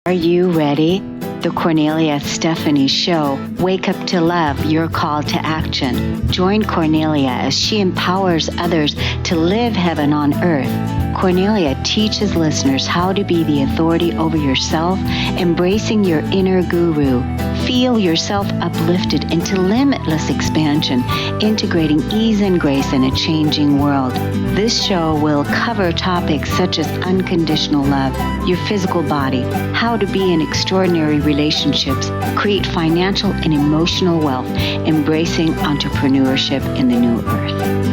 Are you ready? The Kornelia Stephanie Show. Wake up to love, your call to action. Join Kornelia as she empowers others to live heaven on earth. Kornelia teaches listeners how to be the authority over yourself, embracing your inner guru. Feel yourself uplifted into limitless expansion, integrating ease and grace in a changing world. This show will cover topics such as unconditional love, your physical body, how to be in extraordinary relationships, create financial and emotional wealth, embracing entrepreneurship in the new earth.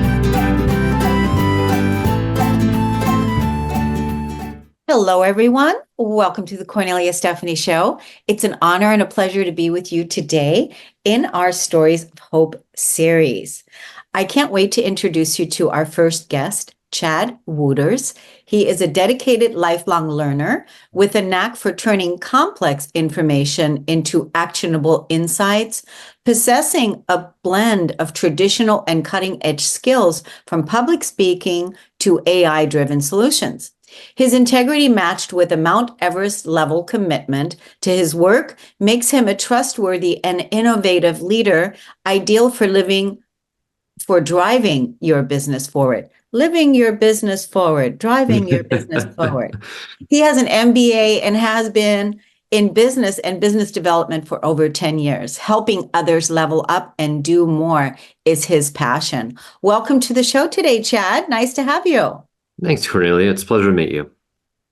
Hello, everyone. Welcome to the Kornelia Stephanie Show. It's an honor and a pleasure to be with you today in our Stories of Hope series. I can't wait to introduce you to our first guest, Chad Wooters. He is a dedicated lifelong learner with a knack for turning complex information into actionable insights, possessing a blend of traditional and cutting-edge skills from public speaking to AI-driven solutions. His integrity matched with a Mount Everest level commitment to his work makes him a trustworthy and innovative leader, ideal for driving your business forward. Living your business forward, driving your business forward. He has an MBA and has been in business and business development for over 10 years. Helping others level up and do more is his passion. Welcome to the show today, Chad. Nice to have you. Thanks, Kornelia. It's a pleasure to meet you.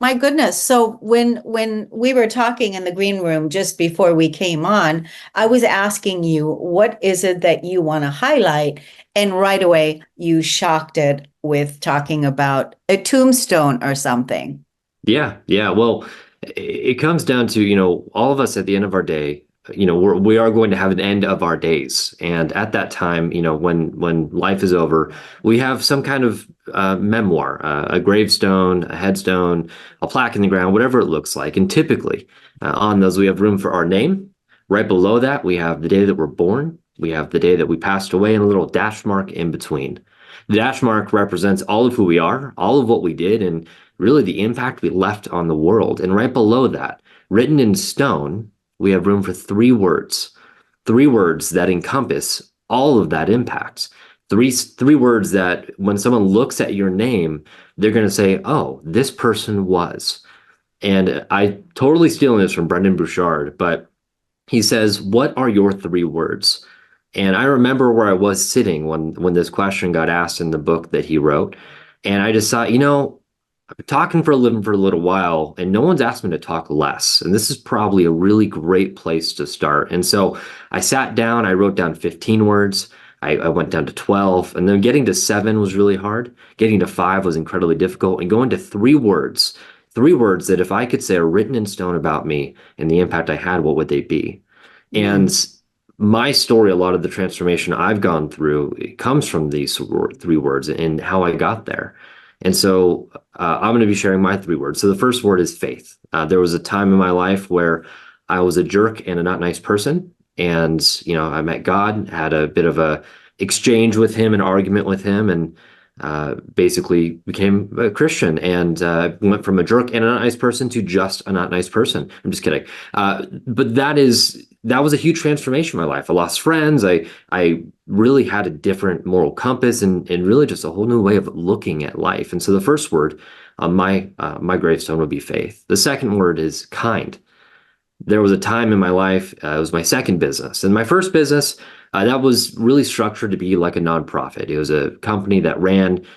My goodness. So when we were talking in the green room just before we came on, I was asking you, what is it that you want to highlight? And right away, you shocked it with talking about a tombstone or something. Yeah. Well, it comes down to, all of us at the end of our day, we are going to have an end of our days. And at that time, when life is over, we have some kind of memoir, a gravestone, a headstone, a plaque in the ground, whatever it looks like. And typically on those, we have room for our name. Right below that, we have the day that we're born. We have the day that we passed away and a little dash mark in between. The dash mark represents all of who we are, all of what we did, and really the impact we left on the world. And right below that, written in stone, we have room for three words that encompass all of that impact. Three words that when someone looks at your name, they're going to say, oh, this person was. And I totally stealing this from Brendan Bouchard, but he says, what are your three words? And I remember where I was sitting when this question got asked in the book that he wrote. And I just thought, I've been talking for a living for a little while, and no one's asked me to talk less. And this is probably a really great place to start. And so I sat down, I wrote down 15 words. I went down to 12, and then getting to 7 was really hard. Getting to 5 was incredibly difficult. And going to three words that if I could say are written in stone about me and the impact I had, what would they be? And my story, a lot of the transformation I've gone through, it comes from these three words and how I got there. And so I'm going to be sharing my three words. So the first word is faith. There was a time in my life where I was a jerk and a not nice person. And, I met God, had a bit of a exchange with him, an argument with him, and basically became a Christian and went from a jerk and a not nice person to just a not nice person. I'm just kidding. But that was a huge transformation in my life. I lost friends. I really had a different moral compass and really just a whole new way of looking at life. And so the first word on my gravestone would be faith. The second word is kind. There was a time in my life, it was my second business. And my first business, that was really structured to be like a nonprofit. It was a company that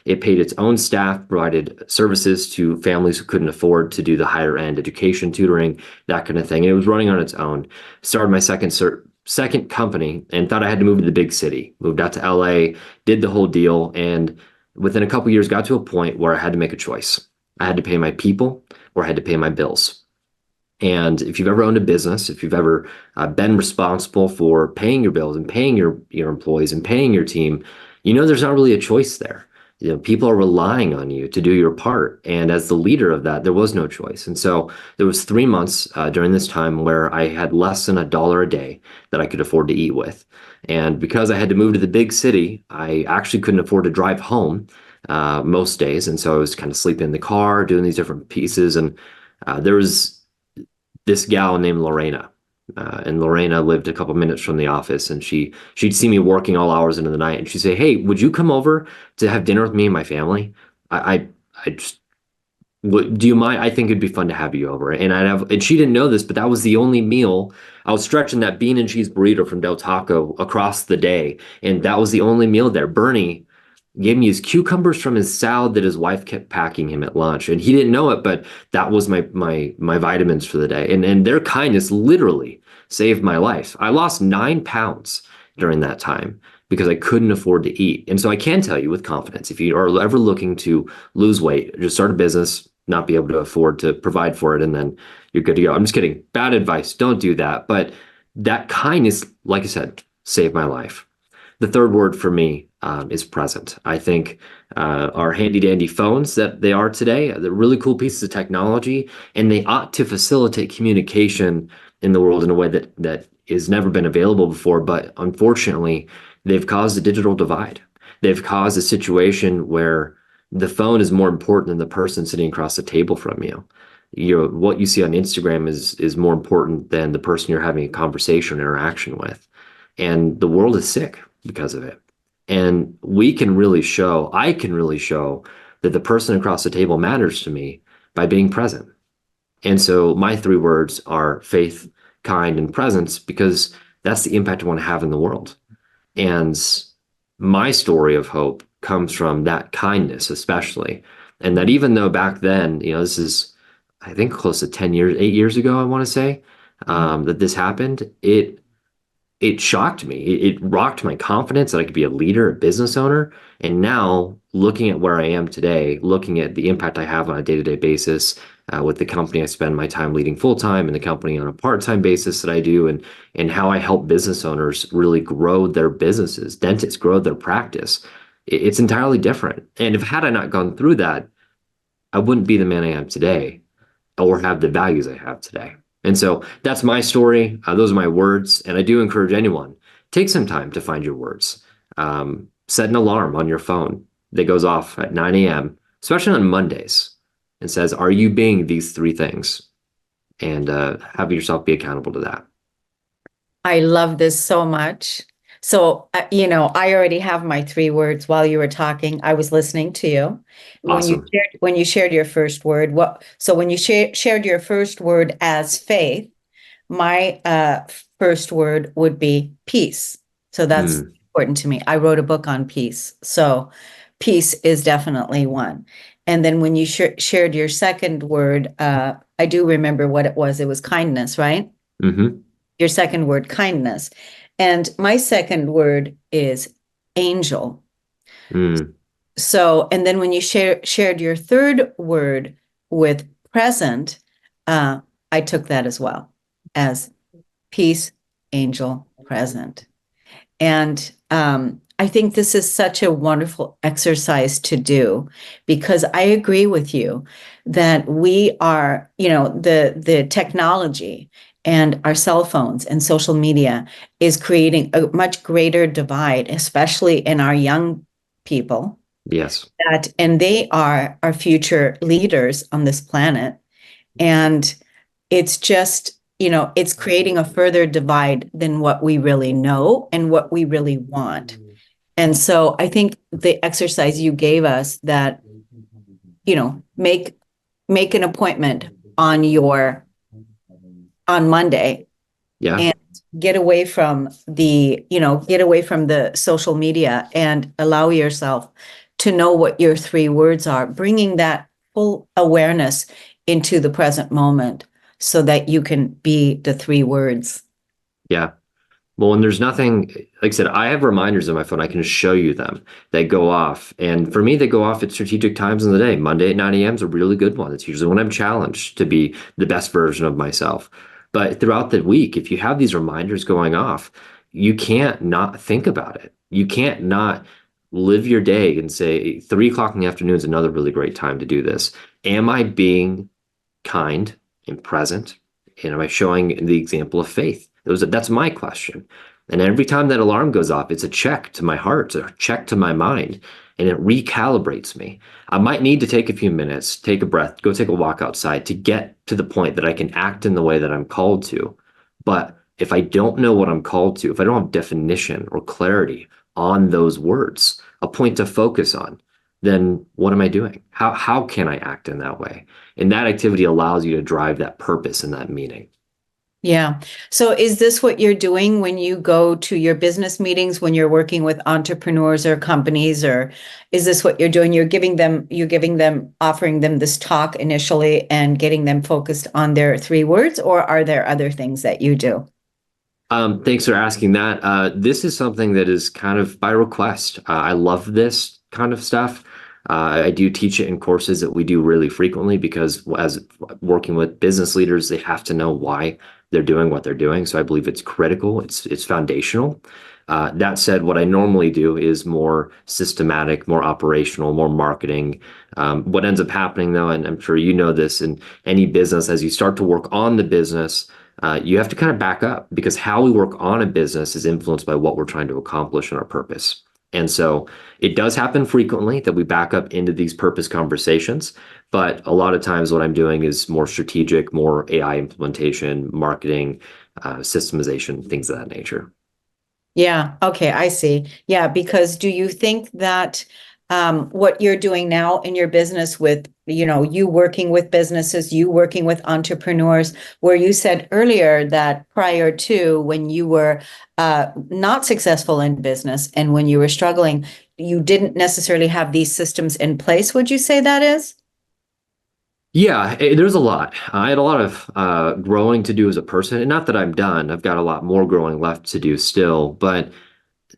it paid its own staff, provided services to families who couldn't afford to do the higher end education, tutoring, that kind of thing. And it was running on its own. Started my second company and thought I had to move to the big city. Moved out to LA, did the whole deal. And within a couple of years, got to a point where I had to make a choice. I had to pay my people or I had to pay my bills. And if you've ever owned a business, if you've ever been responsible for paying your bills and paying your employees and paying your team, there's not really a choice there. People are relying on you to do your part. And as the leader of that, there was no choice. And so there was 3 months during this time where I had less than $1 a day that I could afford to eat with. And because I had to move to the big city, I actually couldn't afford to drive home most days. And so I was kind of sleeping in the car, doing these different pieces. And there was this gal named Lorena. And Lorena lived a couple minutes from the office, and she'd see me working all hours into the night, and she'd say, "Hey, would you come over to have dinner with me and my family? I just do you mind? I think it'd be fun to have you over." And she didn't know this, but that was the only meal I was stretching that bean and cheese burrito from Del Taco across the day, and that was the only meal there. Bernie gave me his cucumbers from his salad that his wife kept packing him at lunch, and he didn't know it, but that was my vitamins for the day. And their kindness literally saved my life. I lost 9 pounds during that time because I couldn't afford to eat. And so I can tell you with confidence, if you are ever looking to lose weight, just start a business, not be able to afford to provide for it, and then you're good to go. I'm just kidding. Bad advice. Don't do that. But that kindness, like I said, saved my life. The third word for me is present. I think our handy dandy phones that they are today, they're really cool pieces of technology, and they ought to facilitate communication in the world in a way that has never been available before. But unfortunately, they've caused a digital divide. They've caused a situation where the phone is more important than the person sitting across the table from you. What you see on Instagram is more important than the person you're having a conversation or interaction with. And the world is sick because of it. And I can really show that the person across the table matters to me by being present. And so my three words are faith, kind, and presence, because that's the impact I want to have in the world. And my story of hope comes from that kindness, especially. And that even though back then, this is, I think, close to 10 years, 8 years ago, I want to say, that this happened, it shocked me. It rocked my confidence that I could be a leader, a business owner. And now, looking at where I am today, looking at the impact I have on a day-to-day basis with the company I spend my time leading full-time, and the company on a part-time basis that I do, and how I help business owners really grow their businesses, dentists grow their practice, it's entirely different. And had I not gone through that, I wouldn't be the man I am today or have the values I have today. And so that's my story. Those are my words. And I do encourage anyone, take some time to find your words. Set an alarm on your phone that goes off at 9 a.m., especially on Mondays, and says, are you being these three things? And have yourself be accountable to that. I love this so much. So, I already have my three words while you were talking. I was listening to you. Awesome. When you shared your first word, when you shared your first word as faith, my first word would be peace. So that's important to me. I wrote a book on peace. So peace is definitely one. And then when you shared your second word, I do remember what it was. It was kindness, right? Mm-hmm. Your second word, kindness. And my second word is angel. So, and then when you shared your third word with present, I took that as well as peace, angel, present. And I think this is such a wonderful exercise to do, because I agree with you that we are, the technology and our cell phones and social media is creating a much greater divide, especially in our young people. Yes. And they are our future leaders on this planet. And it's just, it's creating a further divide than what we really know and what we really want. And so I think the exercise you gave us, that, make an appointment on Monday, and get away from the social media and allow yourself to know what your three words are, bringing that full awareness into the present moment so that you can be the three words. Yeah. Well, when there's nothing, like I said, I have reminders on my phone. I can show you them. They go off. And for me, they go off at strategic times in the day. Monday at 9 a.m. is a really good one. It's usually when I'm challenged to be the best version of myself. But throughout the week, if you have these reminders going off, you can't not think about it. You can't not live your day and say 3 o'clock in the afternoon is another really great time to do this. Am I being kind and present? And am I showing the example of faith? That's my question. And every time that alarm goes off, it's a check to my heart, a check to my mind, and it recalibrates me. I might need to take a few minutes, take a breath, go take a walk outside to get to the point that I can act in the way that I'm called to. But if I don't know what I'm called to, if I don't have definition or clarity on those words, a point to focus on, then what am I doing? How can I act in that way? And that activity allows you to drive that purpose and that meaning. Yeah. So is this what you're doing when you go to your business meetings, when you're working with entrepreneurs or companies, or is this what you're doing? You're offering them this talk initially and getting them focused on their three words, or are there other things that you do? Thanks for asking that. This is something that is kind of by request. I love this kind of stuff. I do teach it in courses that we do really frequently because as working with business leaders, they have to know why they're doing what they're doing. So I believe it's critical. It's foundational. That said, what I normally do is more systematic, more operational, more marketing. What ends up happening though, and I'm sure you know this in any business, as you start to work on the business, you have to kind of back up because how we work on a business is influenced by what we're trying to accomplish and our purpose. And so it does happen frequently that we back up into these purpose conversations, but a lot of times what I'm doing is more strategic, more AI implementation, marketing, systemization, things of that nature. Yeah. Okay. I see. Yeah. Because do you think that what you're doing now in your business with, you working with businesses, you working with entrepreneurs, where you said earlier that prior to when you were not successful in business and when you were struggling, you didn't necessarily have these systems in place. Would you say that is? Yeah, there's a lot. I had a lot of growing to do as a person, and not that I'm done. I've got a lot more growing left to do still, but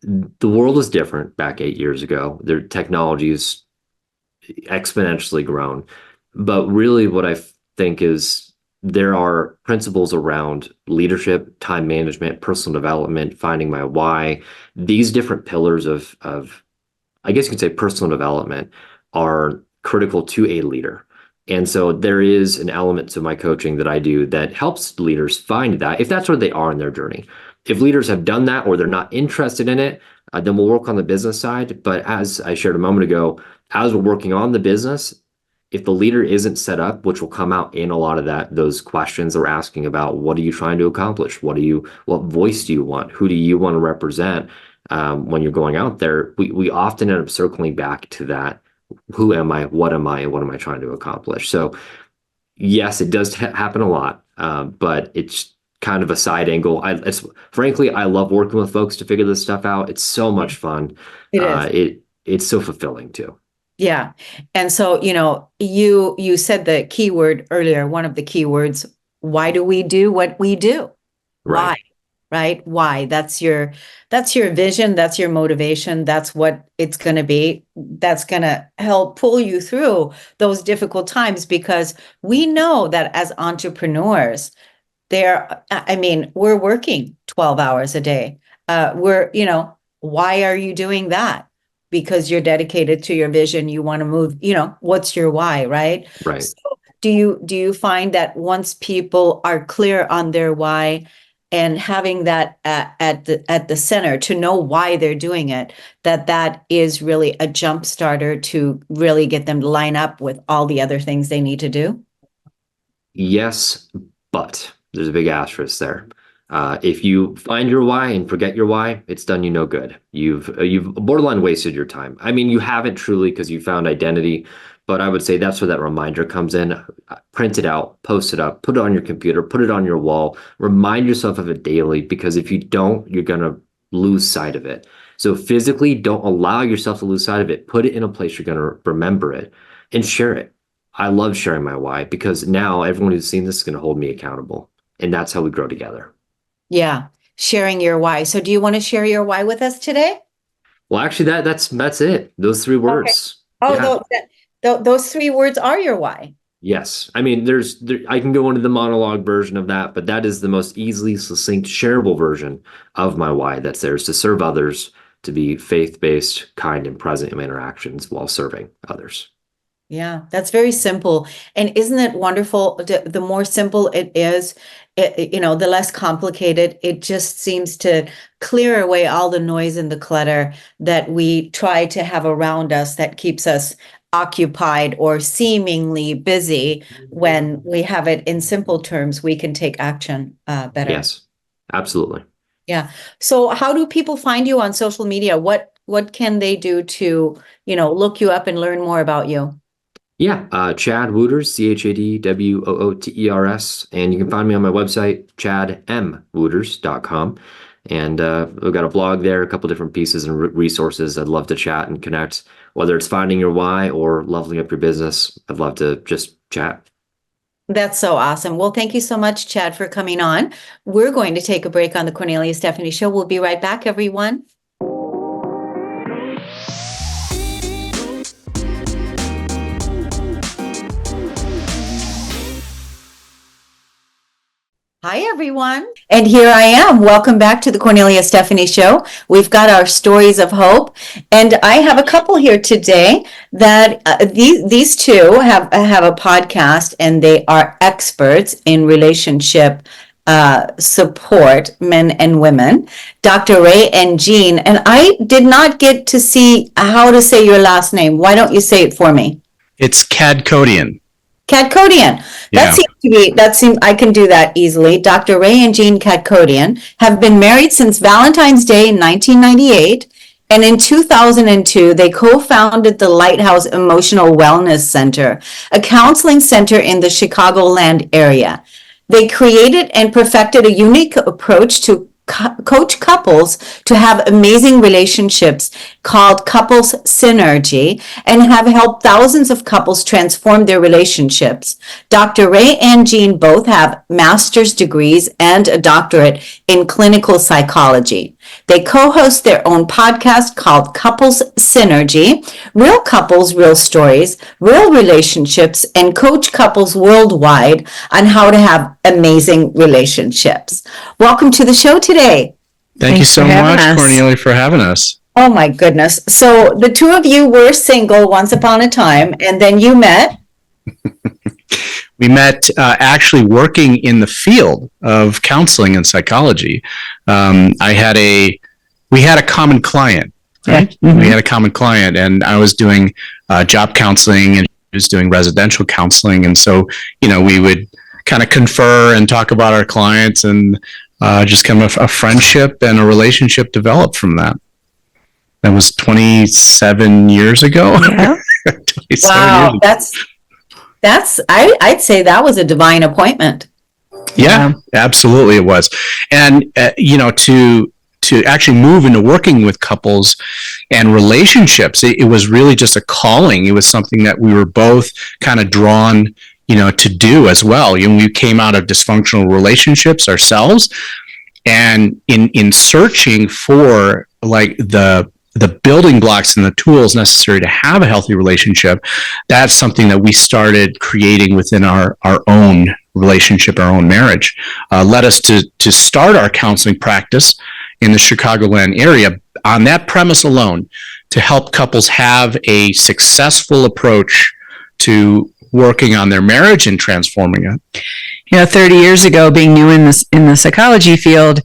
the world is different back 8 years ago. Their technology is exponentially grown. But really, what I think is there are principles around leadership, time management, personal development, finding my why. These different pillars of I guess you could say personal development are critical to a leader. And so there is an element to my coaching that I do that helps leaders find that if that's where they are in their journey. If leaders have done that or they're not interested in it, then we'll work on the business side. But as I shared a moment ago, as we're working on the business, if the leader isn't set up, which will come out in a lot of those questions they're asking about, what are you trying to accomplish? What voice do you want? Who do you want to represent? When you're going out there, we often end up circling back to that. Who am I? What am I? And what am I trying to accomplish? So yes, it does happen a lot, but it's kind of a side angle. Frankly, I love working with folks to figure this stuff out. It's so much fun. It is. It's so fulfilling too. Yeah. And so, you said the key word earlier, one of the key words, why do we do what we do? Right. Why? Right? Why? That's your vision, that's your motivation, that's what it's going to be. That's going to help pull you through those difficult times because we know that as entrepreneurs, we're working 12 hours a day. Why are you doing that? Because you're dedicated to your vision, you want to move, what's your why, right? Right. So do you find that once people are clear on their why and having that at the center to know why they're doing it, that is really a jump starter to really get them to line up with all the other things they need to do? Yes, but there's a big asterisk there. If you find your why and forget your why, it's done you no good. You've borderline wasted your time. I mean, you haven't truly because you found identity, but I would say that's where that reminder comes in. Print it out, post it up, put it on your computer, put it on your wall. Remind yourself of it daily because if you don't, you're gonna lose sight of it. So physically, don't allow yourself to lose sight of it. Put it in a place you're gonna remember it and share it. I love sharing my why because now everyone who's seen this is gonna hold me accountable, and that's how we grow together. Yeah, sharing your why. So do you want to share your why with us today? Well, actually, that's it. Those three Okay. words. Oh, Yeah. those three words are your why. Yes. I mean, I can go into the monologue version of that, but that is the most easily succinct, shareable version of my why that's there is to serve others, to be faith-based, kind, and present in my interactions while serving others. Yeah, that's very simple. And isn't it wonderful? The more simple it is, the less complicated. It just seems to clear away all the noise and the clutter that we try to have around us that keeps us occupied or seemingly busy. When we have it in simple terms, we can take action better. Yes, absolutely. Yeah. So how do people find you on social media? What can they do to, look you up and learn more about you? Yeah, Chad Wooters, ChadWooters, and you can find me on my website, chadmwooters.com. And we've got a blog there, a couple different pieces and resources. I'd love to chat and connect, whether it's finding your why or leveling up your business. I'd love to just chat. That's so awesome. Well, thank you so much, Chad, for coming on. We're going to take a break on the Kornelia Stephanie Show. We'll be right back, everyone. Hi, everyone. And here I am. Welcome back to the Kornelia Stephanie Show. We've got our stories of hope. And I have a couple here today that these two have a podcast, and they are experts in relationship support, men and women, Dr. Ray and Jean. And I did not get to see how to say your last name. Why don't you say it for me? It's Kadkhodaian. Kadkhodaian. Yeah. That seems I can do that easily. Dr. Ray and Jean Kadkhodaian have been married since Valentine's Day in 1998. And in 2002, they co-founded the Lighthouse Emotional Wellness Center, a counseling center in the Chicagoland area. They created and perfected a unique approach to coach couples to have amazing relationships called Couples Synergy, and have helped thousands of couples transform their relationships. Dr. Ray and Jean both have master's degrees and a doctorate in clinical psychology. They co-host their own podcast called Couples Synergy, Real Couples, Real Stories, Real Relationships, and coach couples worldwide on how to have amazing relationships. Welcome to the show today. Thank you so much, Kornelia, for having us. Oh my goodness. So the two of you were single once upon a time, and then you met. We met actually working in the field of counseling and psychology. We had a common client, right? Mm-hmm. We had a common client, and I was doing job counseling, and he was doing residential counseling. And so, we would kind of confer and talk about our clients, and just kind of a friendship and a relationship developed from that. That was 27 years ago. Yeah. Wow, I'd say that was a divine appointment. Yeah, absolutely it was. And, to actually move into working with couples and relationships, it was really just a calling. It was something that we were both kind of drawn, to do as well. We came out of dysfunctional relationships ourselves, and in searching for like the building blocks and the tools necessary to have a healthy relationship, that's something that we started creating within our own relationship, our own marriage. Led us to start our counseling practice in the Chicagoland area on that premise alone, to help couples have a successful approach to working on their marriage and transforming it. 30 years ago, being new in the psychology field,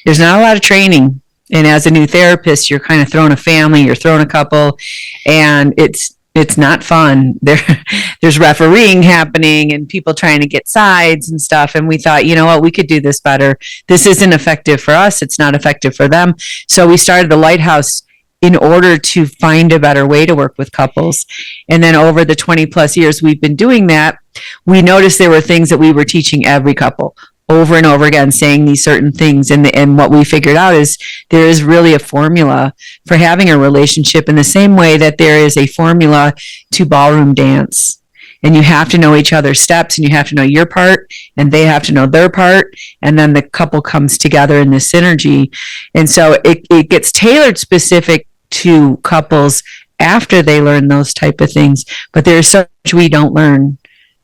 there's not a lot of training. And as a new therapist, you're kind of throwing a family, you're throwing a couple, and it's not fun. There's refereeing happening and people trying to get sides and stuff. And we thought, we could do this better. This isn't effective for us. It's not effective for them. So we started the Lighthouse in order to find a better way to work with couples. And then over the 20 plus years we've been doing that, we noticed there were things that we were teaching every couple over and over again, saying these certain things. And what we figured out is there is really a formula for having a relationship, in the same way that there is a formula to ballroom dance. And you have to know each other's steps, and you have to know your part, and they have to know their part. And then the couple comes together in this synergy. And so it gets tailored specific to couples after they learn those type of things. But there's so much we don't learn,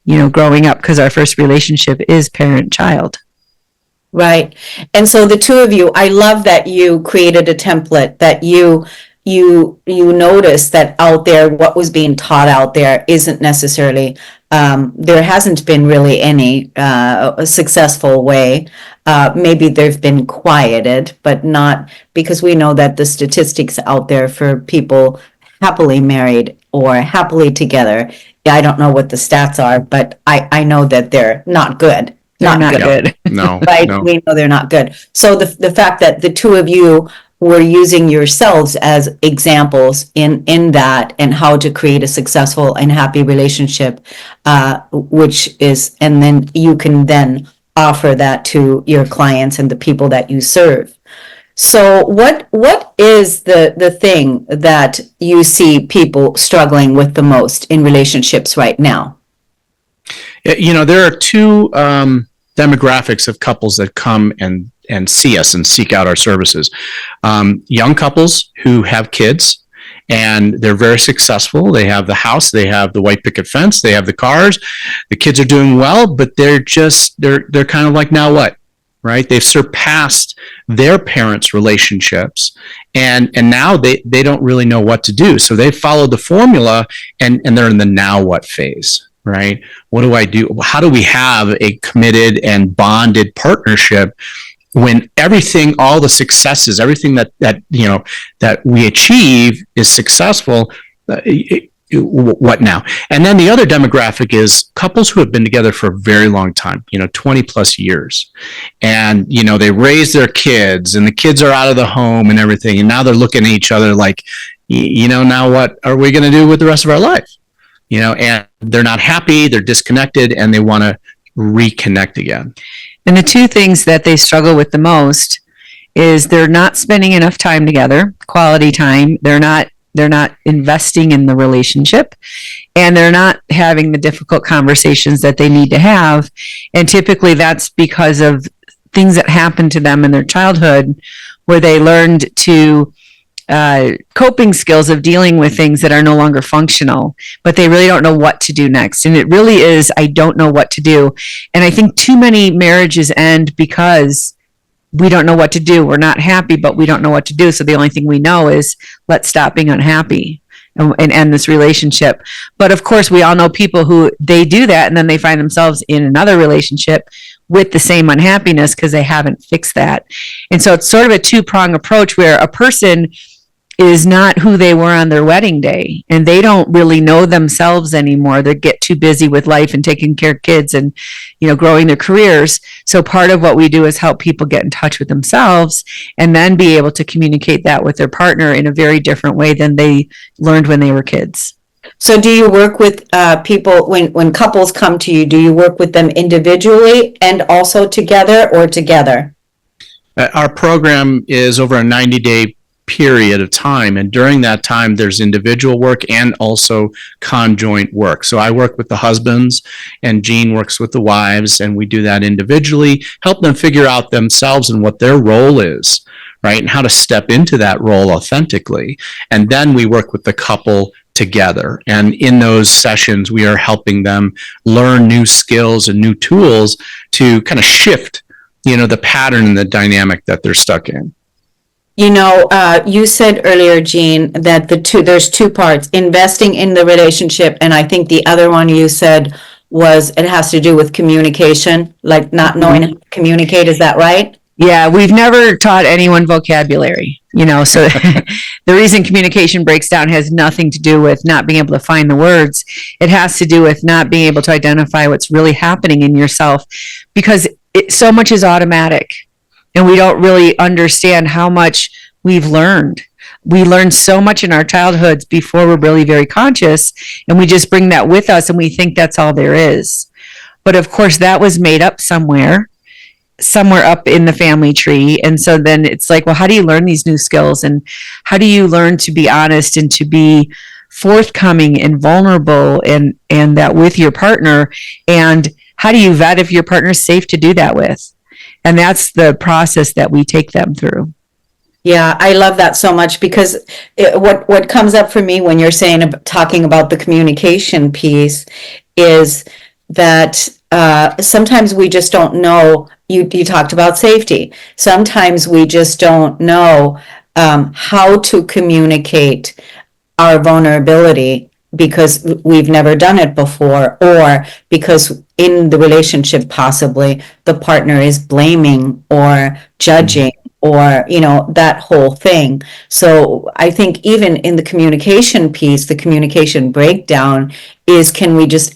growing up, because our first relationship is parent-child. Right. And so the two of you, I love that you created a template, that you you notice that out there, what was being taught out there isn't necessarily, there hasn't been really any a successful way. Maybe they've been quieted, but not, because we know that the statistics out there for people happily married or happily together, I don't know what the stats are, but I know that they're not good. They're not good. No, Right? no. We know they're not good. So the fact that the two of you were using yourselves as examples in that, and how to create a successful and happy relationship, which is, and then you can then offer that to your clients and the people that you serve. So what is the thing that you see people struggling with the most in relationships right now? There are two demographics of couples that come and see us and seek out our services. Young couples who have kids, and they're very successful. They have the house, they have the white picket fence, they have the cars, the kids are doing well, but they're kind of like, now what? Right? They've surpassed their parents' relationships, and now they don't really know what to do. So they followed the formula, and they're in the now what phase. Right? What do I do? How do we have a committed and bonded partnership when everything, all the successes, everything that we achieve is successful? What now? And then the other demographic is couples who have been together for a very long time, 20 plus years. And, they raise their kids, and the kids are out of the home and everything. And now they're looking at each other like, now what are we going to do with the rest of our life? And they're not happy, they're disconnected, and they want to reconnect again. And the two things that they struggle with the most is they're not spending enough time together, quality time. They're not investing in the relationship, and they're not having the difficult conversations that they need to have. And typically that's because of things that happened to them in their childhood, where they learned to coping skills of dealing with things that are no longer functional, but they really don't know what to do next. And it really is, I don't know what to do. And I think too many marriages end because we don't know what to do. We're not happy, but we don't know what to do. So the only thing we know is, let's stop being unhappy and end this relationship. But of course, we all know people who they do that, and then they find themselves in another relationship with the same unhappiness because they haven't fixed that. And so it's sort of a two-pronged approach, where a person is not who they were on their wedding day, and they don't really know themselves anymore. They get too busy with life and taking care of kids and growing their careers. So part of what we do is help people get in touch with themselves, and then be able to communicate that with their partner in a very different way than they learned when they were kids. So do you work with people, when couples come to you, do you work with them individually and also together, or together? Our program is over a 90-day period of time, and during that time there's individual work and also conjoint work. So I work with the husbands, and Jean works with the wives, and we do that individually, help them figure out themselves and what their role is, right, and how to step into that role authentically. And then we work with the couple together, and in those sessions we are helping them learn new skills and new tools to kind of shift the pattern and the dynamic that they're stuck in. You said earlier, Jean, that there's two parts: investing in the relationship, and I think the other one you said was it has to do with communication, like not knowing how to communicate. Is that right? Yeah, we've never taught anyone vocabulary, so the reason communication breaks down has nothing to do with not being able to find the words. It has to do with not being able to identify what's really happening in yourself, because so much is automatic. And we don't really understand how much we've learned. We learned so much in our childhoods before we're really very conscious, and we just bring that with us, and we think that's all there is. But of course, that was made up somewhere up in the family tree. And so then it's like, well, how do you learn these new skills? And how do you learn to be honest and to be forthcoming and vulnerable and that with your partner? And how do you vet if your partner's safe to do that with? And that's the process that we take them through. Yeah, I love that so much, because what comes up for me when you're talking about the communication piece is that sometimes we just don't know. You talked about safety. Sometimes we just don't know how to communicate our vulnerability because we've never done it before, or because in the relationship possibly the partner is blaming or judging, or that whole thing. So I think even in the communication piece, the communication breakdown is, can we just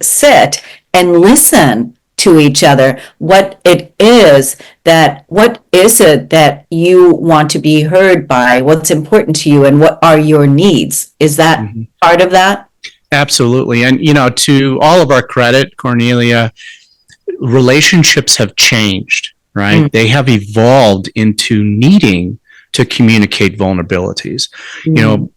sit and listen to each other? What is it that you want to be heard by? What's important to you, and what are your needs? Is that part of that? Absolutely. And, to all of our credit, Cornelia, relationships have changed, right? They have evolved into needing to communicate vulnerabilities.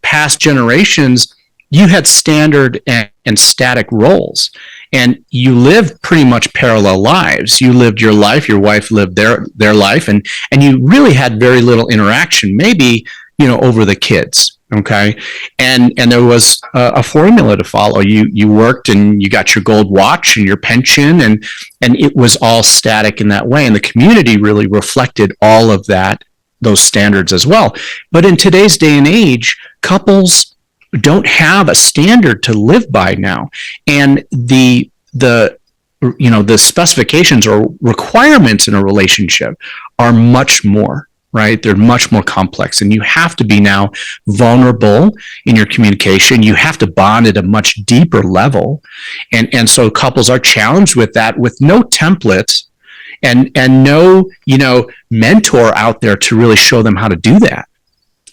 Past generations, you had standard and static roles, and you lived pretty much parallel lives. You lived your life, your wife lived their life, and you really had very little interaction, maybe, over the kids. Okay. And there was a formula to follow. You worked and you got your gold watch and your pension, and it was all static in that way. And the community really reflected all of those standards as well. But in today's day and age, couples don't have a standard to live by now. And the specifications or requirements in a relationship are much more, right? They're much more complex, and you have to be now vulnerable in your communication. You have to bond at a much deeper level. And so couples are challenged with that, with no templates and no, mentor out there to really show them how to do that.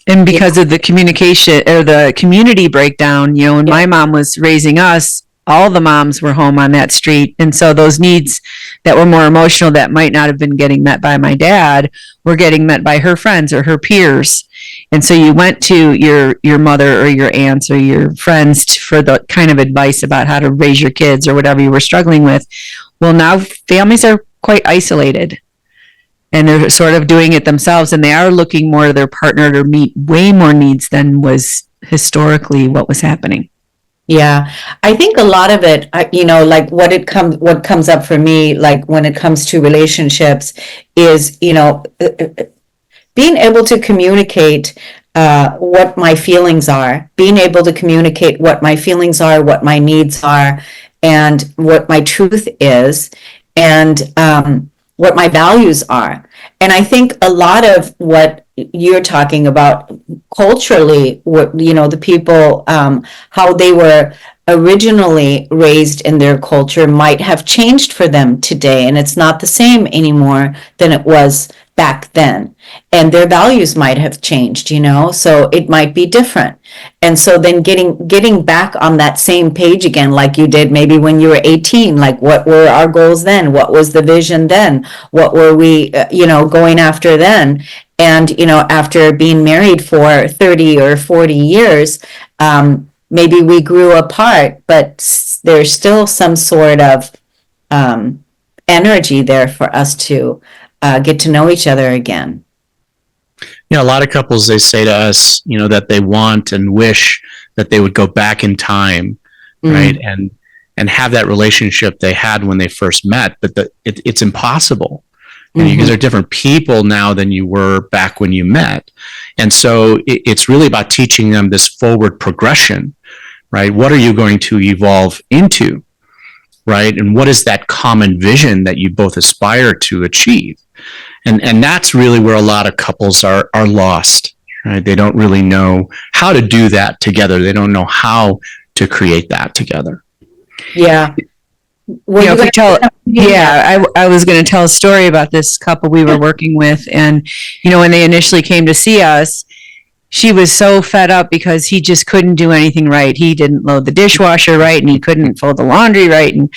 And because of the communication or the community breakdown, when my mom was raising us, all the moms were home on that street. And so those needs that were more emotional, that might not have been getting met by my dad, were getting met by her friends or her peers. And so you went to your mother or your aunts or your friends for the kind of advice about how to raise your kids or whatever you were struggling with. Well, now families are quite isolated, and they're sort of doing it themselves, and they are looking more to their partner to meet way more needs than was historically what was happening. Yeah, I think a lot of it, like what comes up for me, like when it comes to relationships, is being able to communicate what my feelings are, being able to communicate what my feelings are, what my needs are, and what my truth is, and what my values are. And I think a lot of what you're talking about culturally, the people, how they were originally raised in their culture might have changed for them today. And it's not the same anymore than it was back then. And their values might have changed, so it might be different. And so then getting back on that same page again, like you did maybe when you were 18, like what were our goals then? What was the vision then? What were we, going after then? And, after being married for 30 or 40 years, maybe we grew apart, but there's still some sort of energy there for us to get to know each other again. A lot of couples, they say to us, that they want and wish that they would go back in time, right? And have that relationship they had when they first met, but it's impossible. Because they're different people now than you were back when you met. And so it's really about teaching them this forward progression, right? What are you going to evolve into, right? And what is that common vision that you both aspire to achieve? And that's really where a lot of couples are lost, right? They don't really know how to do that together. They don't know how to create that together. Yeah. I was going to tell a story about this couple we were working with. And, when they initially came to see us, she was so fed up because he just couldn't do anything right. He didn't load the dishwasher right, and he couldn't fold the laundry right. And,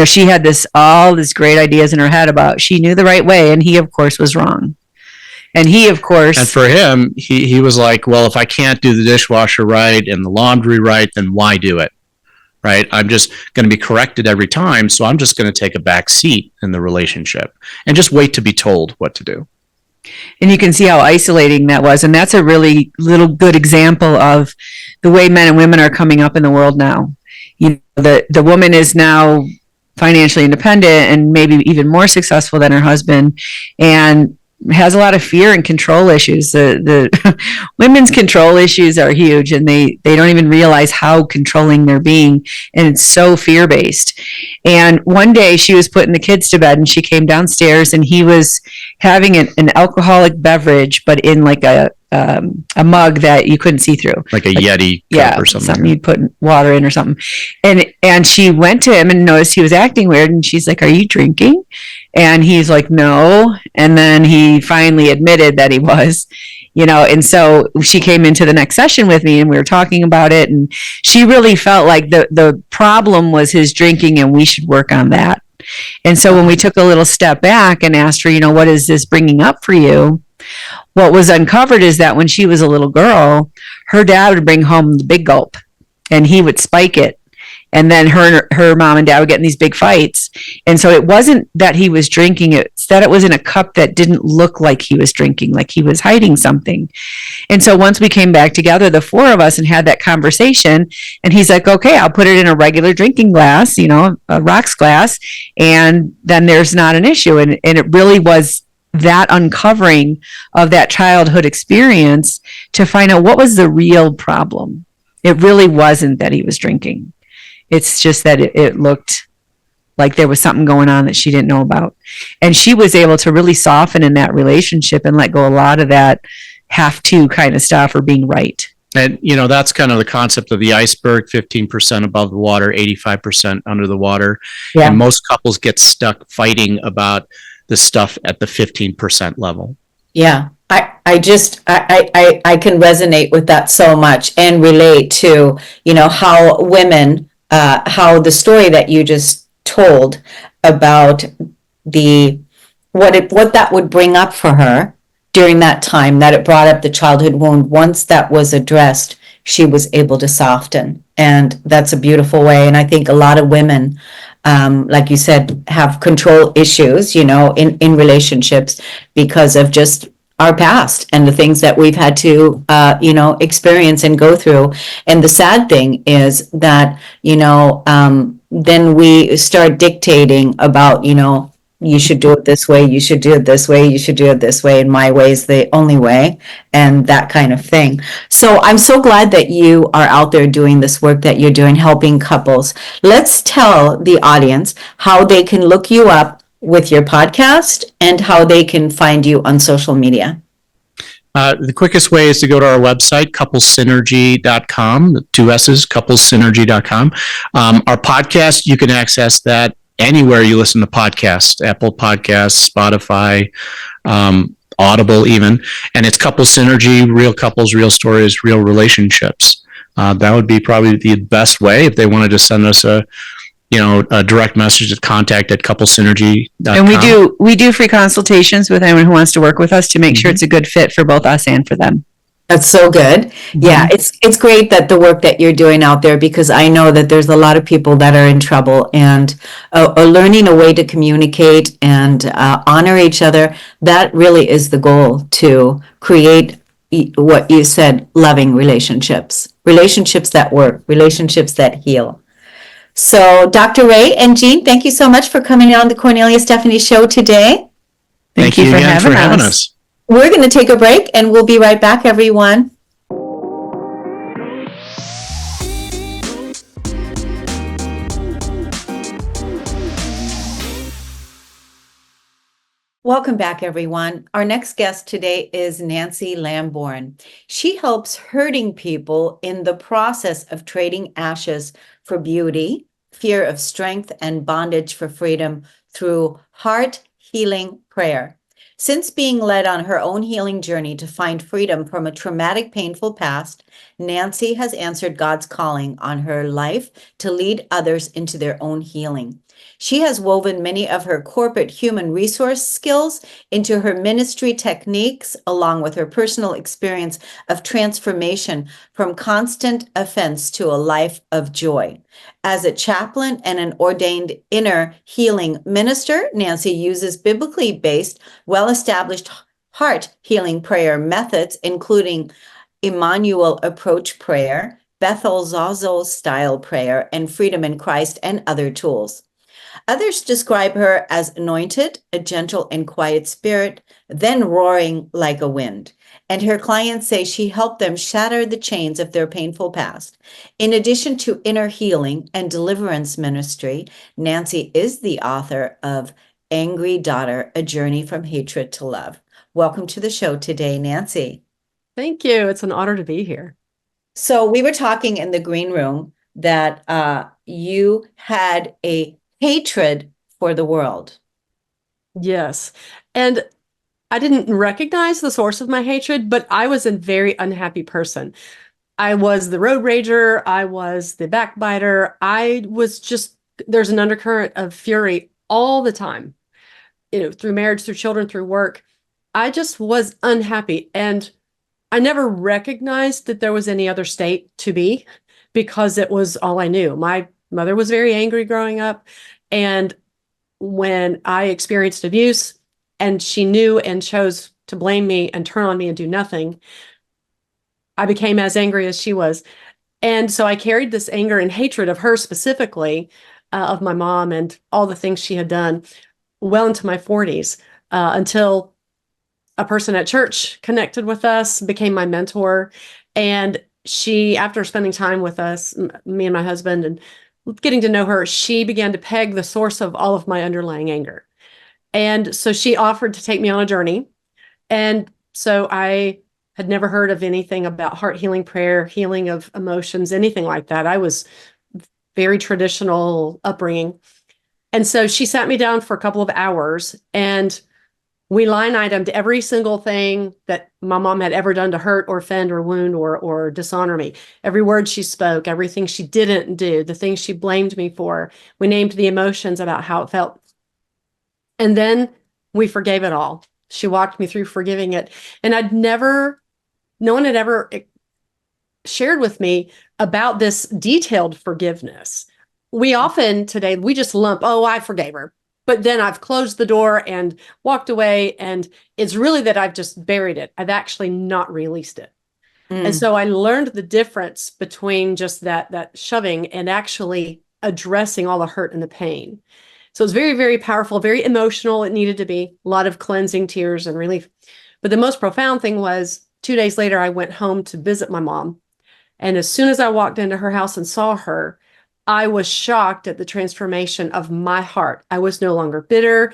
she had all these great ideas in her head about she knew the right way, and he, of course, was wrong. And he, of course... And for him, he was like, well, if I can't do the dishwasher right and the laundry right, then why do it? Right? I'm just going to be corrected every time, so I'm just going to take a back seat in the relationship and just wait to be told what to do. And you can see how isolating that was. And that's a really little good example of the way men and women are coming up in the world now. The woman is now financially independent and maybe even more successful than her husband. And has a lot of fear and control issues. The women's control issues are huge, and they don't even realize how controlling they're being, and it's so fear-based. And one day she was putting the kids to bed, and she came downstairs, and he was having an alcoholic beverage, but in like a mug that you couldn't see through, like a Yeti cup or something you'd put water in or something. And she went to him and noticed he was acting weird, and she's like, "Are you drinking?" And he's like, "No." And then he finally admitted that he was, and so she came into the next session with me, and we were talking about it, and she really felt like the problem was his drinking, and we should work on that. And so when we took a little step back and asked her, what is this bringing up for you? What was uncovered is that when she was a little girl, her dad would bring home the big gulp, and he would spike it. And then her mom and dad would get in these big fights. And so it wasn't that he was drinking, it's that it was in a cup that didn't look like he was drinking, like he was hiding something. And so once we came back together, the four of us, and had that conversation, and he's like, "Okay, I'll put it in a regular drinking glass, a rocks glass, and then there's not an issue." And it really was that uncovering of that childhood experience to find out what was the real problem. It really wasn't that he was drinking. It's just that it looked like there was something going on that she didn't know about. And she was able to really soften in that relationship and let go a lot of that have to kind of stuff, or being right. And, that's kind of the concept of the iceberg, 15% above the water, 85% under the water. Yeah. And most couples get stuck fighting about the stuff at the 15% level. Yeah. I can resonate with that so much, and relate to, how women, how the story that you just told about what that would bring up for her during that time, that it brought up the childhood wound. Once that was addressed, she was able to soften. And that's a beautiful way. And I think a lot of women, like you said, have control issues, in relationships, because of just our past and the things that we've had to, experience and go through. And the sad thing is that, then we start dictating about, you should do it this way, you should do it this way, you should do it this way, and my way is the only way, and that kind of thing. So I'm so glad that you are out there doing this work that you're doing, helping couples. Let's tell the audience how they can look you up with your podcast, and how they can find you on social media. The quickest way is to go to our website, couplesynergy.com, the two S's, couplesynergy.com. Our podcast, you can access that anywhere you listen to podcasts, Apple Podcasts, Spotify, Audible even. And it's Couple Synergy, real couples, real stories, real relationships. That would be probably the best way if they wanted to send us a direct message at contact@couplesynergy.com. And we do free consultations with anyone who wants to work with us to make sure it's a good fit for both us and for them. That's so good. Mm-hmm. Yeah, it's great that the work that you're doing out there, because I know that there's a lot of people that are in trouble, and are learning a way to communicate and honor each other. That really is the goal, to create what you said, loving relationships that work, relationships that heal. So Dr. Ray and Jean, thank you so much for coming on the Kornelia Stephanie show today. Thank you for again having for having us. We're going to take a break, and we'll be right back, everyone. Welcome back, everyone. Our next guest today is Nanci Lamborn. She helps hurting people in the process of trading ashes for beauty, fear of strength, and bondage for freedom through heart healing prayer. Since being led on her own healing journey to find freedom from a traumatic, painful past, Nanci has answered God's calling on her life to lead others into their own healing. She has woven many of her corporate human resource skills into her ministry techniques, along with her personal experience of transformation from constant offense to a life of joy. As a chaplain and an ordained inner healing minister, Nanci uses biblically based, well-established heart healing prayer methods, including Emmanuel approach prayer, Bethel Zazo style prayer, and freedom in Christ, and other tools. Others describe her as anointed, a gentle and quiet spirit, then roaring like a wind. And her clients say she helped them shatter the chains of their painful past. In addition to inner healing and deliverance ministry, Nanci is the author of Angry Daughter, A Journey from Hatred to Love. Welcome to the show today, Nanci. Thank you. It's an honor to be here. So we were talking in the green room that you had a hatred for the world. Yes. And I didn't recognize the source of my hatred, but I was a very unhappy person. I was the road rager. I was the backbiter. I was just, there's an undercurrent of fury all the time, through marriage, through children, through work. I just was unhappy. And I never recognized that there was any other state to be because it was all I knew. My mother was very angry growing up. And when I experienced abuse and she knew and chose to blame me and turn on me and do nothing, I became as angry as she was. And so I carried this anger and hatred of her specifically, of my mom and all the things she had done well into my 40s, until a person at church connected with us, became my mentor. And she, after spending time with us, me and my husband, and getting to know her, she began to peg the source of all of my underlying anger. And so she offered to take me on a journey. And so I had never heard of anything about heart healing prayer, healing of emotions, anything like that. I was very traditional upbringing. And so she sat me down for a couple of hours and we line itemed every single thing that my mom had ever done to hurt or offend or wound or dishonor me. Every word she spoke, everything she didn't do, the things she blamed me for. We named the emotions about how it felt. And then we forgave it all. She walked me through forgiving it. And no one had ever shared with me about this detailed forgiveness. We often today, we just lump, oh, I forgave her. But then I've closed the door and walked away. And it's really that I've just buried it. I've actually not released it. And so I learned the difference between just that shoving and actually addressing all the hurt and the pain. So it's very, very powerful, very emotional. It needed to be a lot of cleansing, tears, and relief. But the most profound thing was 2 days later, I went home to visit my mom. And as soon as I walked into her house and saw her, I was shocked at the transformation of my heart. I was no longer bitter,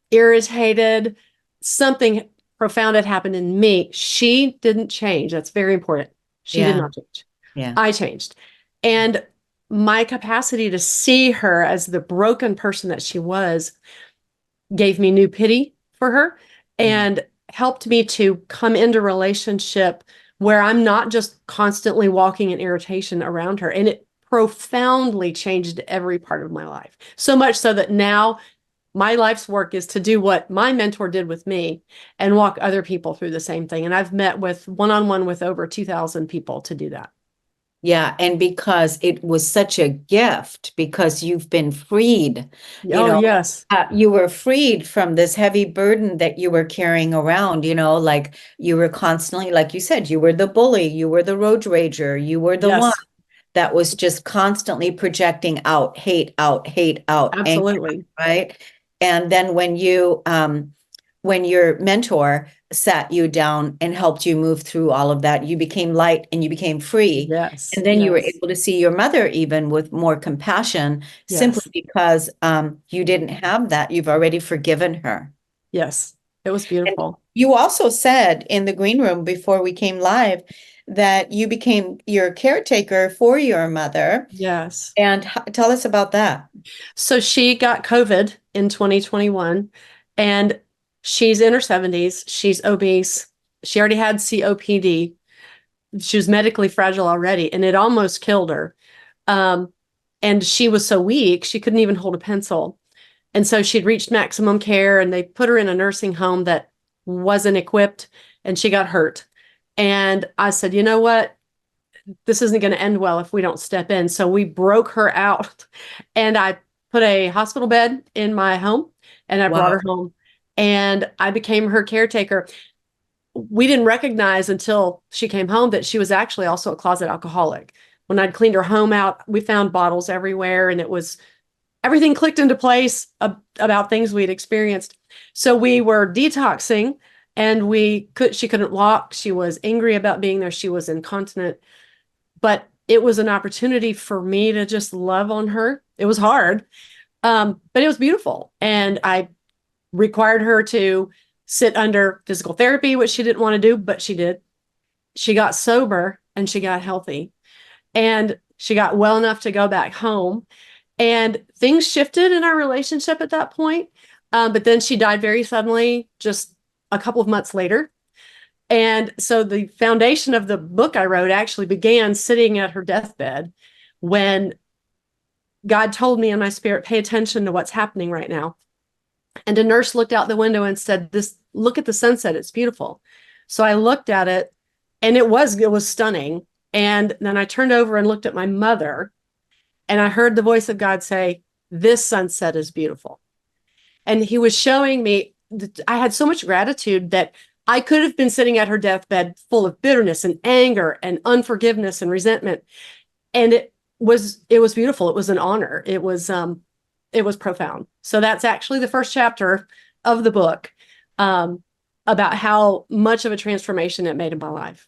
irritated. Something profound had happened in me. She didn't change. That's very important. She did not change. Yeah. I changed. And my capacity to see her as the broken person that she was gave me new pity for her and helped me to come into relationship where I'm not just constantly walking in irritation around her. And it profoundly changed every part of my life. So much so that now my life's work is to do what my mentor did with me and walk other people through the same thing. And I've met with one-on-one with over 2,000 people to do that. Yeah. And because it was such a gift, because you've been freed, Yes. You were freed from this heavy burden that you were carrying around, like you were constantly, like you said, you were the bully, you were the road rager, you were the one that was just constantly projecting out, hate out, Absolutely. anger, right? And then when your mentor sat you down and helped you move through all of that, you became light and you became free. Yes. And then you were able to see your mother even with more compassion, simply because you didn't have that. You've already forgiven her. Yes. It was beautiful. And you also said in the green room before we came live that you became your caretaker for your mother. Yes. And tell us about that. So she got COVID in 2021 and she's in her 70s. She's obese. She already had COPD. She was medically fragile already, and it almost killed her. And she was so weak, she couldn't even hold a pencil. And so she'd reached maximum care, and they put her in a nursing home that wasn't equipped, and she got hurt. And I said, you know what? This isn't going to end well if we don't step in. So we broke her out, and I put a hospital bed in my home, and I brought her home. And I became her caretaker. We didn't recognize until she came home that she was actually also a closet alcoholic. When I'd cleaned her home out, we found bottles everywhere, and it was everything clicked into place about things we'd experienced. So we were detoxing, and she couldn't walk. She was angry about being there. She was incontinent, but it was an opportunity for me to just love on her. It was hard, but it was beautiful. And I required her to sit under physical therapy, which she didn't want to do, but she did. She got sober and she got healthy, and she got well enough to go back home. And things shifted in our relationship at that point. But then she died very suddenly, just a couple of months later. And so the foundation of the book I wrote actually began sitting at her deathbed, when God told me in my spirit, pay attention to what's happening right now. And a nurse looked out the window and said, look at the sunset. It's beautiful. So I looked at it, and it was stunning. And then I turned over and looked at my mother, and I heard the voice of God say, this sunset is beautiful. And he was showing me that I had so much gratitude that I could have been sitting at her deathbed full of bitterness and anger and unforgiveness and resentment. And it was beautiful. It was an honor. It was profound. So that's actually the first chapter of the book, about how much of a transformation it made in my life.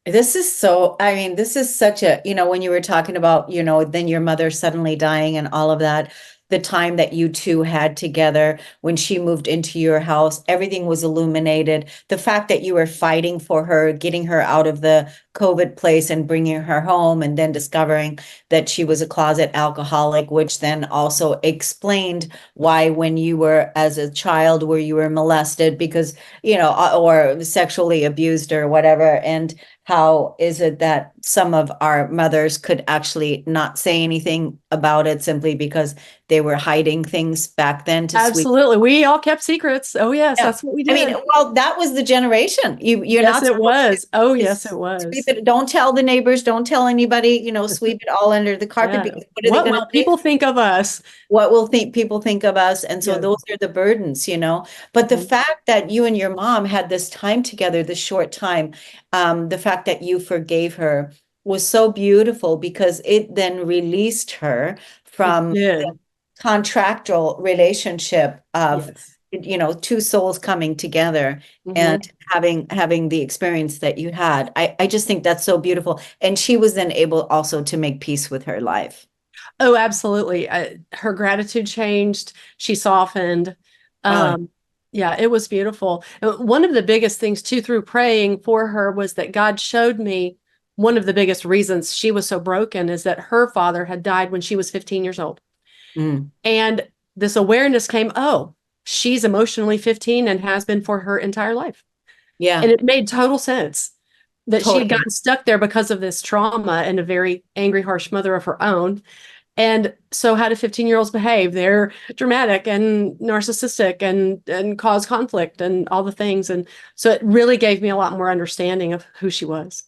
This is such a, when you were talking about, then your mother suddenly dying and all of that, the time that you two had together when she moved into your house, everything was illuminated. The fact that you were fighting for her, getting her out of the COVID place and bringing her home, and then discovering that she was a closet alcoholic, which then also explained why when you were as a child, where you were molested because, or sexually abused or whatever. And how is it that some of our mothers could actually not say anything about it simply because they were hiding things back then to Absolutely. We all kept secrets. Oh, yes, Yeah. that's what we did. Well, that was the generation. You're yes, not it was. Oh, to yes, it was. sweep it. Don't tell the neighbors. Don't tell anybody. Sweep it all under the carpet. Yeah. Because what are What they going will to people think of us? What will people think of us? And so Yeah. those are the burdens, But the Mhm. fact that you and your mom had this time together, this short time, the fact that you forgave her was so beautiful, because it then released her from It did. the contractual relationship of Yes. two souls coming together and having the experience that you had. I just think that's so beautiful. And she was then able also to make peace with her life. Oh, absolutely. Her gratitude changed. She softened. Yeah, it was beautiful. One of the biggest things too, through praying for her, was that God showed me one of the biggest reasons she was so broken is that her father had died when she was 15 years old. Mm. And this awareness came, oh, she's emotionally 15 and has been for her entire life. Yeah. And it made total sense that she had Totally. gotten stuck there because of this trauma and a very angry, harsh mother of her own. And so how do 15-year-olds behave? They're dramatic and narcissistic and cause conflict and all the things. And so it really gave me a lot more understanding of who she was.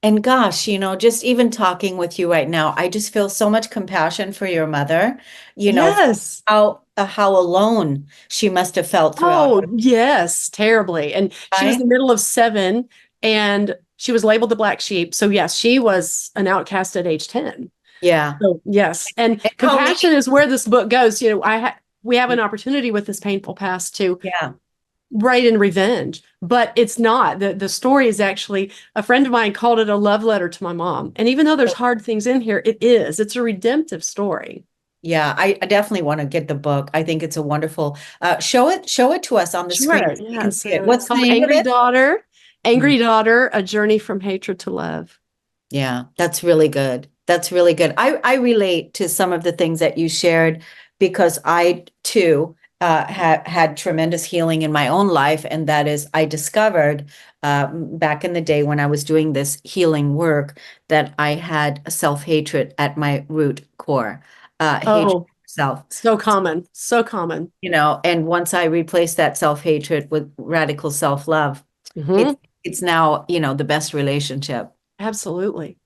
And gosh, just even talking with you right now, I just feel so much compassion for your mother, Yes. how alone she must have felt throughout. Oh, yes, terribly. And she was in the middle of 7, and she was labeled the black sheep. So yes, she was an outcast at age 10. Yeah. So yes. And compassion is where this book goes. We have an opportunity with this painful past to write in revenge, but it's not. The story is actually, a friend of mine called it a love letter to my mom. And even though there's hard things in here, it's a redemptive story. Yeah, I definitely want to get the book. I think it's a wonderful, show it to us on the screen. Sure. So we Yeah. can see it. What's the called name of it? Angry Daughter, A Journey from Hatred to Love. Yeah, that's really good. That's really good. I relate to some of the things that you shared, because I too had tremendous healing in my own life. And that is, I discovered back in the day when I was doing this healing work, that I had self-hatred at my root core. Hatred self. So common. And once I replaced that self-hatred with radical self-love, it's now, the best relationship. Absolutely.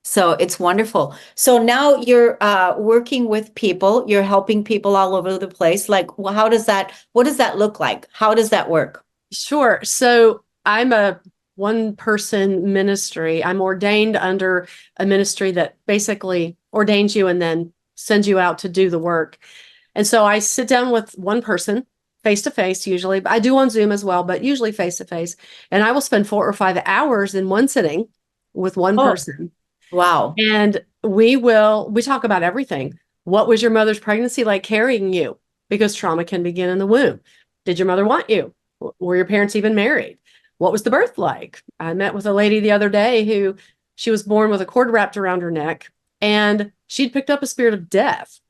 So it's wonderful. So now you're working with people, you're helping people all over the place. Like, well, what does that look like? How does that work? Sure. So I'm a one-person ministry. I'm ordained under a ministry that basically ordains you and then send you out to do the work. And so I sit down with one person face to face, usually. I do on Zoom as well, but usually face to face. And I will spend 4 or 5 hours in one sitting with one person. Wow. And we talk about everything. What was your mother's pregnancy like carrying you? Because trauma can begin in the womb. Did your mother want you? Were your parents even married? What was the birth like? I met with a lady the other day who she was born with a cord wrapped around her neck, and she'd picked up a spirit of death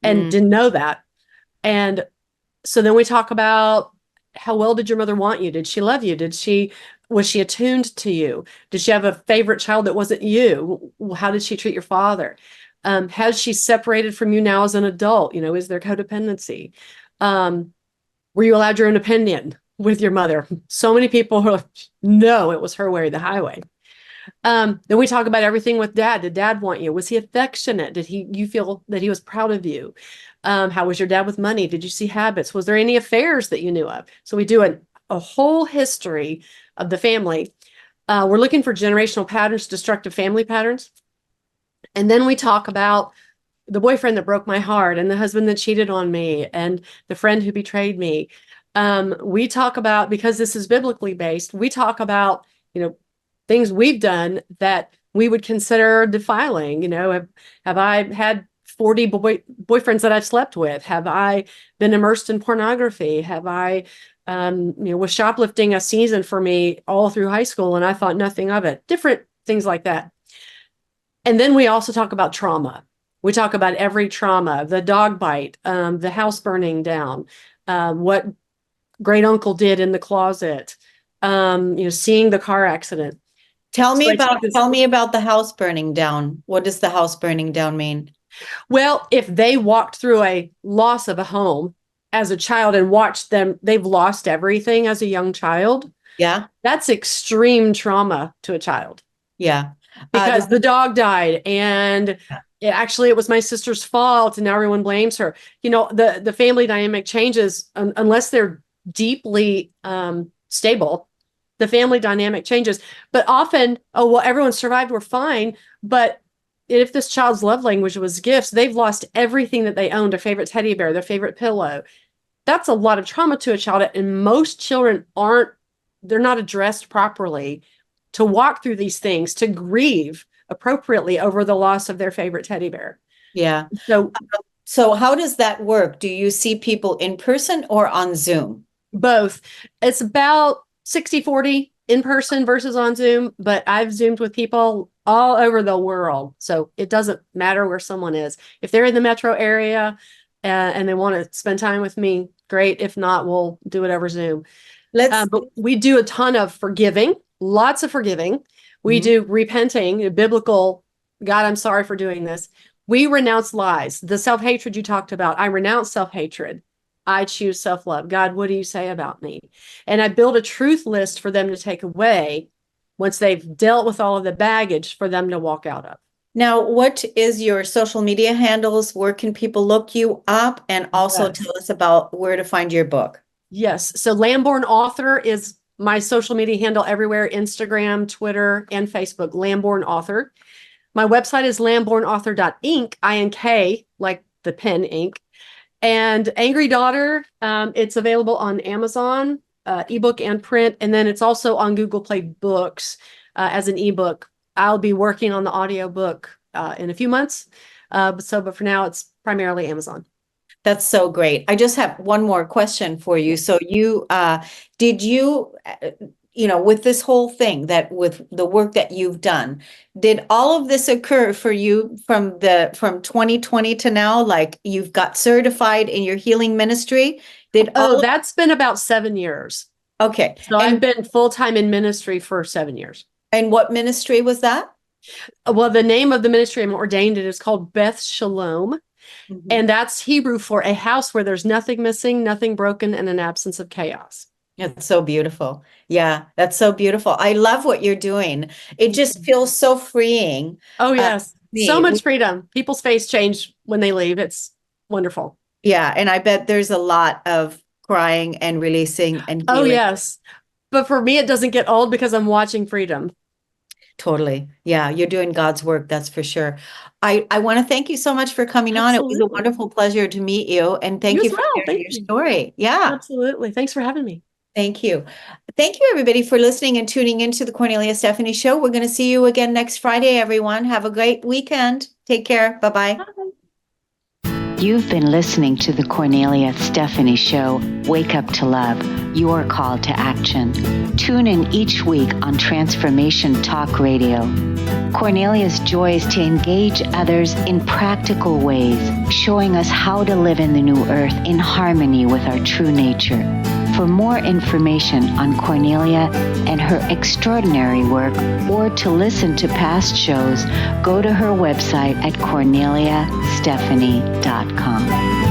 and didn't know that. And so then we talk about, how well did your mother want you? Did she love you? Was she attuned to you? Did she have a favorite child that wasn't you? How did she treat your father? Has she separated from you now as an adult? Is there codependency? Were you allowed your own opinion with your mother? So many people are like, no, it was her way or the highway. Then we talk about everything with dad. Did dad want you? Was he affectionate? Did you feel that he was proud of you? How was your dad with money? Did you see habits? Was there any affairs that you knew of? So we do a whole history of the family. We're looking for generational patterns, destructive family patterns. And then we talk about the boyfriend that broke my heart, and the husband that cheated on me, and the friend who betrayed me. We talk about, because this is biblically based, we talk about, things we've done that we would consider defiling. Have I had 40 boyfriends that I've slept with? Have I been immersed in pornography? Have I, was shoplifting a season for me all through high school and I thought nothing of it? Different things like that. And then we also talk about trauma. We talk about every trauma, the dog bite, the house burning down, what great uncle did in the closet, seeing the car accident. Tell me about the house burning down. What does the house burning down mean? Well, if they walked through a loss of a home as a child and watched them, they've lost everything as a young child. Yeah. That's extreme trauma to a child. Yeah. Because the dog died and it was my sister's fault and now everyone blames her. The family dynamic changes unless they're deeply stable. The family dynamic changes, but often, everyone survived, we're fine. But if this child's love language was gifts, they've lost everything that they owned, their favorite teddy bear, their favorite pillow. That's a lot of trauma to a child. And most children they're not addressed properly to walk through these things, to grieve appropriately over the loss of their favorite teddy bear. Yeah. So how does that work? Do you see people in person or on Zoom? Both. It's about 60-40 in person versus on Zoom, but I've Zoomed with people all over the world. So it doesn't matter where someone is. If they're in the metro area and they want to spend time with me, great. If not, we'll do it over Zoom. But we do a ton of forgiving, lots of forgiving. We do repenting, biblical, God, I'm sorry for doing this. We renounce lies. The self-hatred you talked about, I renounce self-hatred. I choose self-love. God, what do you say about me? And I build a truth list for them to take away once they've dealt with all of the baggage for them to walk out of. Now, what is your social media handles? Where can people look you up? And also tell us about where to find your book. Yes. So Lamborn Author is my social media handle everywhere, Instagram, Twitter, and Facebook, Lamborn Author. My website is lambornauthor.inc, INK, like the pen ink. And Angry Daughter, it's available on Amazon, ebook and print. And then it's also on Google Play Books as an ebook. I'll be working on the audiobook in a few months. But for now, it's primarily Amazon. That's so great. I just have one more question for you. So with this whole thing, that with the work that you've done, did all of this occur for you from 2020 to now? Like, you've got certified in your healing ministry? That's been about 7 years. Okay. So I've been full-time in ministry for 7 years. And what ministry was that? Well, the name of the ministry I'm ordained in is called Beth Shalom. And that's Hebrew for a house where there's nothing missing, nothing broken, and an absence of chaos. That's so beautiful. Yeah, that's so beautiful. I love what you're doing. It just feels so freeing. Oh, yes. So much freedom. People's face change when they leave. It's wonderful. Yeah. And I bet there's a lot of crying and releasing and healing. Oh, yes. But for me, it doesn't get old because I'm watching freedom. Totally. Yeah, you're doing God's work, that's for sure. I want to thank you so much for coming on. It was a Absolutely. wonderful pleasure to meet you. And thank You you as for well. sharing Thank your you. story. Yeah, Absolutely. Thanks for having me. thank you. Thank you, everybody, for listening and tuning into the Kornelia Stephanie Show. We're going to see you again next Friday, everyone. Have a great weekend. Take care. Bye-bye. Bye. You've been listening to the Kornelia Stephanie Show, Wake Up to Love, your call to action. Tune in each week on Transformation Talk Radio. Kornelia's joy is to engage others in practical ways, showing us how to live in the new earth in harmony with our true nature. For more information on Kornelia and her extraordinary work, or to listen to past shows, go to her website at korneliastephanie.com.